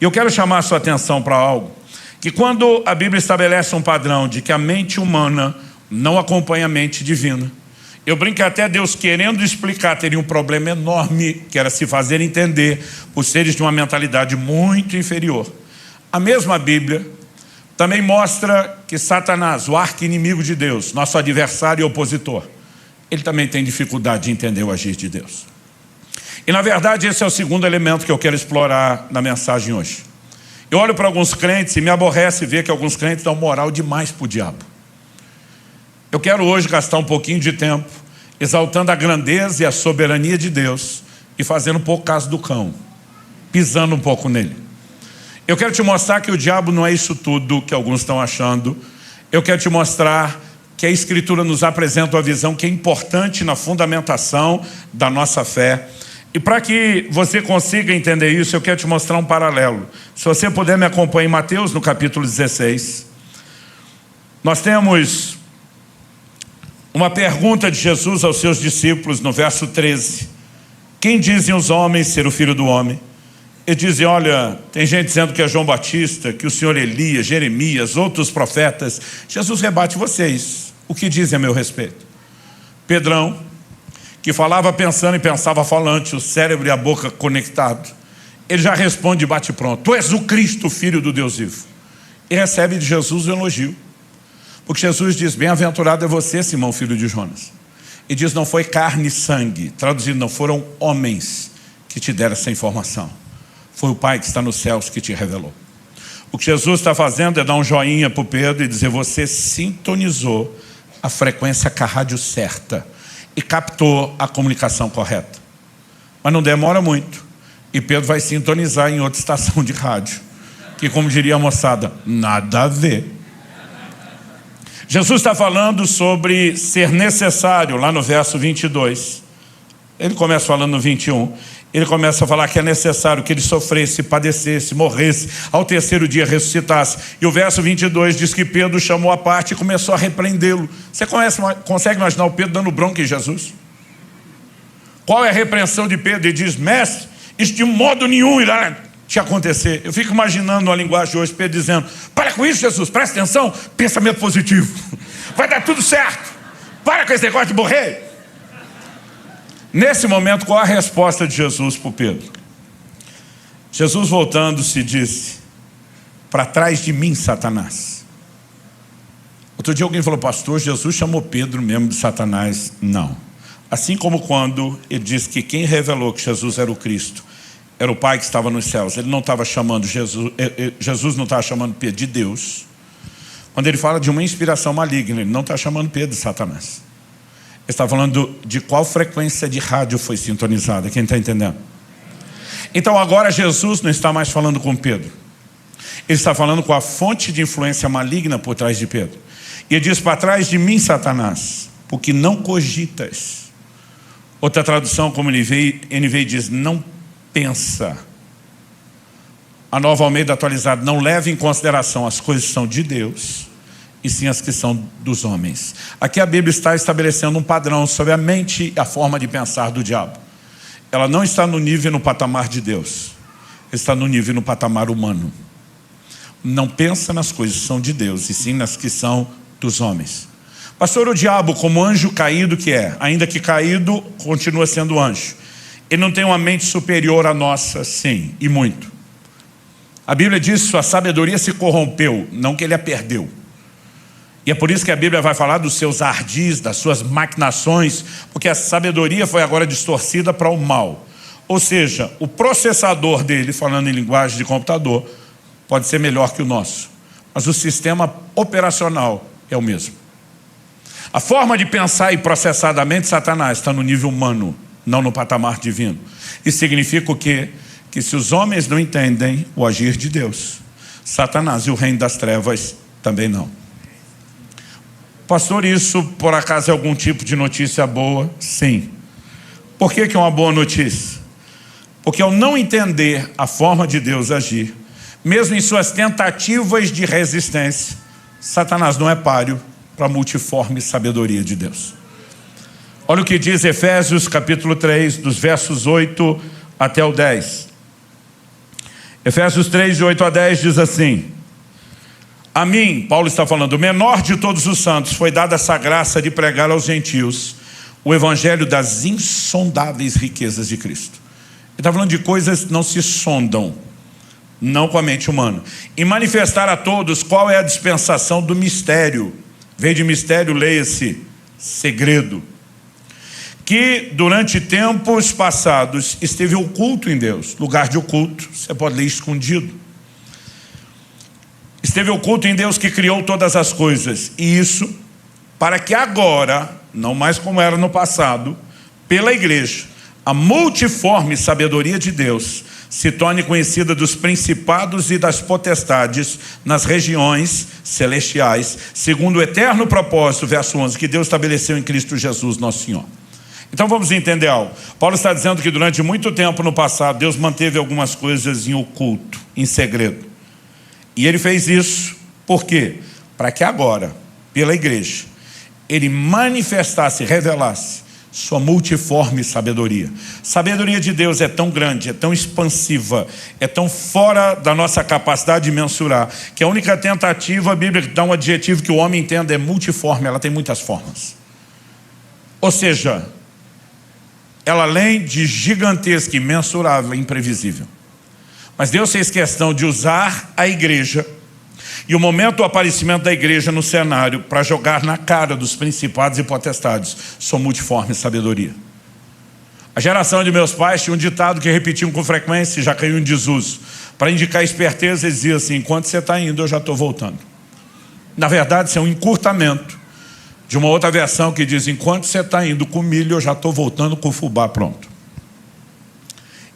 E eu quero chamar a sua atenção para algo, que quando a Bíblia estabelece um padrão de que a mente humana não acompanha a mente divina, eu brinco que até Deus, querendo explicar, teria um problema enorme, que era se fazer entender por seres de uma mentalidade muito inferior. A mesma Bíblia também mostra que Satanás, o arqui-inimigo de Deus, nosso adversário e opositor, ele também tem dificuldade de entender o agir de Deus. E na verdade esse é o segundo elemento que eu quero explorar na mensagem hoje. Eu olho para alguns crentes e me aborrece ver que alguns crentes dão moral demais para o diabo. Eu quero hoje gastar um pouquinho de tempo exaltando a grandeza e a soberania de Deus e fazendo um pouco caso do cão, pisando um pouco nele. Eu quero te mostrar que o diabo não é isso tudo que alguns estão achando. Eu quero te mostrar que a Escritura nos apresenta uma visão que é importante na fundamentação da nossa fé. E para que você consiga entender isso, eu quero te mostrar um paralelo. Se você puder me acompanhar em Mateus, no capítulo 16. Nós temos uma pergunta de Jesus aos seus discípulos no verso 13. Quem dizem os homens ser o Filho do Homem? Eles dizem, olha, tem gente dizendo que é João Batista, que o Senhor Elias, Jeremias, outros profetas. Jesus rebate vocês. O que dizem a meu respeito? Pedrão, que falava pensando e pensava falante, o cérebro e a boca conectados, ele já responde bate pronto. Tu és o Cristo, Filho do Deus vivo. E recebe de Jesus o elogio. Porque Jesus diz, bem-aventurado é você, Simão, filho de Jonas. E diz, não foi carne e sangue. Traduzido, não foram homens que te deram essa informação. Foi o Pai que está nos céus que te revelou. O que Jesus está fazendo é dar um joinha para o Pedro e dizer, você sintonizou a frequência com a rádio certa e captou a comunicação correta. Mas não demora muito. E Pedro vai sintonizar em outra estação de rádio. Que, como diria a moçada, nada a ver. Jesus está falando sobre ser necessário, lá no verso 22. Ele começa falando no 21. Ele começa a falar que é necessário que ele sofresse, padecesse, morresse, ao terceiro dia ressuscitasse. E o verso 22 diz que Pedro chamou à parte e começou a repreendê-lo. Você consegue imaginar o Pedro dando bronca em Jesus? Qual é a repreensão de Pedro? Ele diz, mestre, isso de modo nenhum irá te acontecer. Eu fico imaginando a linguagem de hoje, Pedro dizendo, para com isso, Jesus, presta atenção, pensamento positivo. Vai dar tudo certo. Para com esse negócio de morrer. Nesse momento, qual a resposta de Jesus para o Pedro? Jesus voltando-se disse, para trás de mim, Satanás. Outro dia alguém falou, pastor, Jesus chamou Pedro mesmo de Satanás. Não. Assim como quando ele disse que quem revelou que Jesus era o Cristo era o Pai que estava nos céus. Ele não estava chamando Jesus não estava chamando Pedro de Deus. Quando ele fala de uma inspiração maligna, ele não está chamando Pedro de Satanás. Ele está falando de qual frequência de rádio foi sintonizada. Quem está entendendo? Então agora Jesus não está mais falando com Pedro. Ele está falando com a fonte de influência maligna por trás de Pedro. E ele diz, para trás de mim, Satanás, porque não cogitas. Outra tradução, como NVI diz, não pensa. A Nova Almeida atualizada, não leva em consideração as coisas que são de Deus, e sim as que são dos homens. Aqui a Bíblia está estabelecendo um padrão sobre a mente e a forma de pensar do diabo. Ela não está no nível e no patamar de Deus. Está no nível e no patamar humano. Não pensa nas coisas que são de Deus, e sim nas que são dos homens. Pastor, o diabo, como anjo caído que é, ainda que caído, continua sendo anjo. Ele não tem uma mente superior à nossa, sim, e muito. A Bíblia diz que sua sabedoria se corrompeu, não que ele a perdeu. E é por isso que a Bíblia vai falar dos seus ardis, das suas maquinações, porque a sabedoria foi agora distorcida para o mal. Ou seja, o processador dele, falando em linguagem de computador, pode ser melhor que o nosso. Mas o sistema operacional é o mesmo. A forma de pensar e processar da mente de Satanás está no nível humano, não no patamar divino. Isso significa o quê? Que se os homens não entendem o agir de Deus, Satanás e o reino das trevas também não. Pastor, isso por acaso é algum tipo de notícia boa? Sim. Por que é uma boa notícia? Porque ao não entender a forma de Deus agir, mesmo em suas tentativas de resistência, Satanás não é páreo para a multiforme sabedoria de Deus. Olha o que diz Efésios capítulo 3, dos versos 8 até o 10. Efésios 3, de 8 a 10 diz assim: a mim, Paulo está falando, o menor de todos os santos, foi dada essa graça de pregar aos gentios o evangelho das insondáveis riquezas de Cristo. Ele está falando de coisas que não se sondam, não com a mente humana. E manifestar a todos qual é a dispensação do mistério. Veio de mistério, leia-se segredo. Que durante tempos passados esteve oculto em Deus. Lugar de oculto, você pode ler escondido. Esteve oculto em Deus que criou todas as coisas. E isso para que agora, não mais como era no passado, pela igreja, a multiforme sabedoria de Deus se torne conhecida dos principados e das potestades nas regiões celestiais, segundo o eterno propósito, verso 11, que Deus estabeleceu em Cristo Jesus, nosso Senhor. Então vamos entender algo. Paulo está dizendo que durante muito tempo no passado, Deus manteve algumas coisas em oculto, em segredo. E ele fez isso, por quê? Para que agora, pela igreja, ele manifestasse, revelasse sua multiforme sabedoria. Sabedoria de Deus é tão grande, é tão expansiva, é tão fora da nossa capacidade de mensurar, que a única tentativa bíblica de dar um adjetivo que o homem entenda é multiforme, ela tem muitas formas. Ou seja, ela além de gigantesca, imensurável, imprevisível. Mas Deus fez questão de usar a igreja e o momento do aparecimento da igreja no cenário para jogar na cara dos principados e potestades sua multiforme sabedoria. A geração de meus pais tinha um ditado que repetiam com frequência e já caiu em desuso. Para indicar esperteza, eles diziam assim: enquanto você está indo, eu já estou voltando. Na verdade, isso é um encurtamento de uma outra versão que diz: enquanto você está indo com milho, eu já estou voltando com o fubá pronto.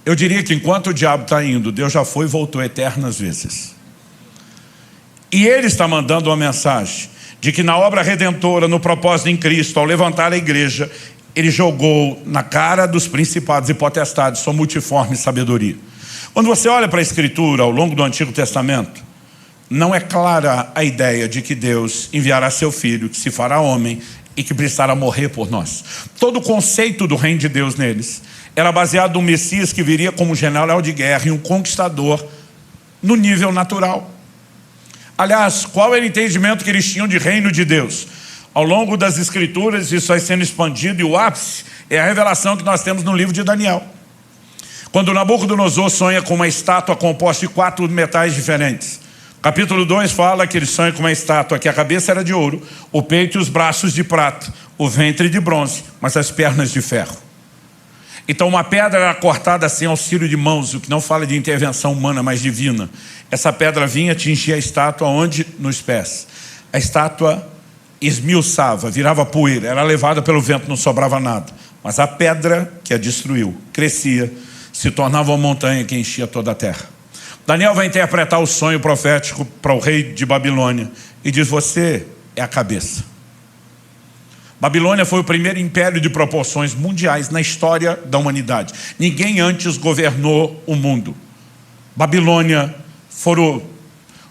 Eu diria que enquanto o diabo está indo, Deus já foi e voltou eternas vezes. E ele está mandando uma mensagem de que na obra redentora, no propósito em Cristo, ao levantar a igreja, ele jogou na cara dos principados e potestades sua multiforme sabedoria. Quando você olha para a Escritura ao longo do Antigo Testamento, não é clara a ideia de que Deus enviará seu Filho, que se fará homem e que precisará morrer por nós. Todo o conceito do reino de Deus neles era baseado no Messias que viria como um general de guerra e um conquistador no nível natural. Aliás, qual era o entendimento que eles tinham de reino de Deus? Ao longo das Escrituras, isso vai sendo expandido, e o ápice é a revelação que nós temos no livro de Daniel. Quando Nabucodonosor sonha com uma estátua composta de 4 metais diferentes. Capítulo 2 fala que ele sonha com uma estátua que a cabeça era de ouro, o peito e os braços de prata, o ventre de bronze, mas as pernas de ferro. Então uma pedra era cortada sem auxílio de mãos, o que não fala de intervenção humana, mas divina. Essa pedra vinha atingir a estátua onde? Nos pés. A estátua esmiuçava, virava poeira, era levada pelo vento, não sobrava nada. Mas a pedra que a destruiu, crescia, se tornava uma montanha que enchia toda a terra. Daniel vai interpretar o sonho profético para o rei de Babilônia e diz: você é a cabeça. Babilônia foi o primeiro império de proporções mundiais na história da humanidade. Ninguém antes governou o mundo.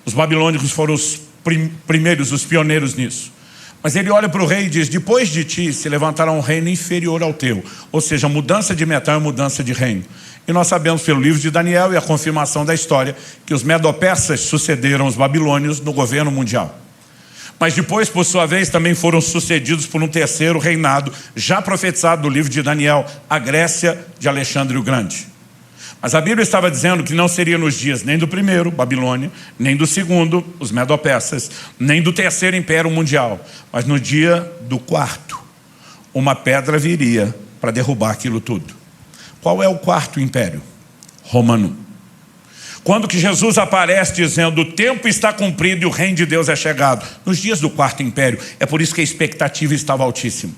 Os babilônicos foram os primeiros, os pioneiros nisso. Mas ele olha para o rei e diz: depois de ti se levantará um reino inferior ao teu. Ou seja, mudança de metal é mudança de reino. E nós sabemos pelo livro de Daniel e a confirmação da história que os medo-persas sucederam os babilônios no governo mundial. Mas depois, por sua vez, também foram sucedidos por um terceiro reinado, já profetizado no livro de Daniel, a Grécia de Alexandre o Grande. Mas a Bíblia estava dizendo que não seria nos dias nem do primeiro, Babilônia, nem do segundo, os medo-persas, nem do terceiro império mundial, mas no dia do quarto, uma pedra viria para derrubar aquilo tudo. Qual é o quarto império? Romano. Quando que Jesus aparece dizendo: o tempo está cumprido e o reino de Deus é chegado? Nos dias do quarto império. É por isso que a expectativa estava altíssima.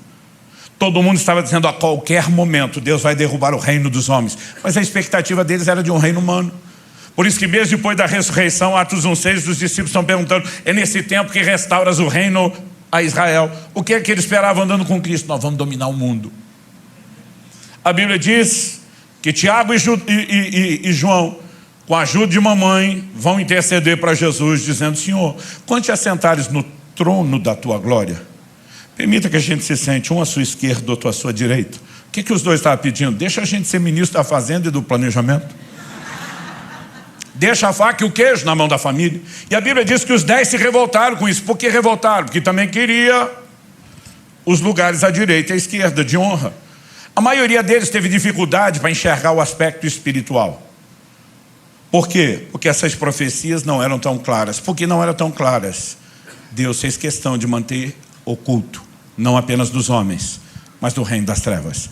Todo mundo estava dizendo: a qualquer momento Deus vai derrubar o reino dos homens. Mas a expectativa deles era de um reino humano. Por isso que mesmo depois da ressurreição, Atos 1,6, os discípulos estão perguntando: é nesse tempo que restauras o reino a Israel? O que é que eles esperavam andando com Cristo? Nós vamos dominar o mundo. A Bíblia diz que Tiago e João, com a ajuda de mamãe, vão interceder para Jesus, dizendo: Senhor, quando te assentares no trono da tua glória, permita que a gente se sente um à sua esquerda, outro à sua direita. O que os dois estavam pedindo? Deixa a gente ser ministro da fazenda e do planejamento. deixa a faca e o queijo na mão da família. E a Bíblia diz que os 10 se revoltaram com isso. Por que revoltaram? Porque também queria os lugares à direita e à esquerda de honra. A maioria deles teve dificuldade para enxergar o aspecto espiritual. Por quê? Porque essas profecias não eram tão claras. Por que não eram tão claras? Deus fez questão de manter oculto, não apenas dos homens, mas do reino das trevas.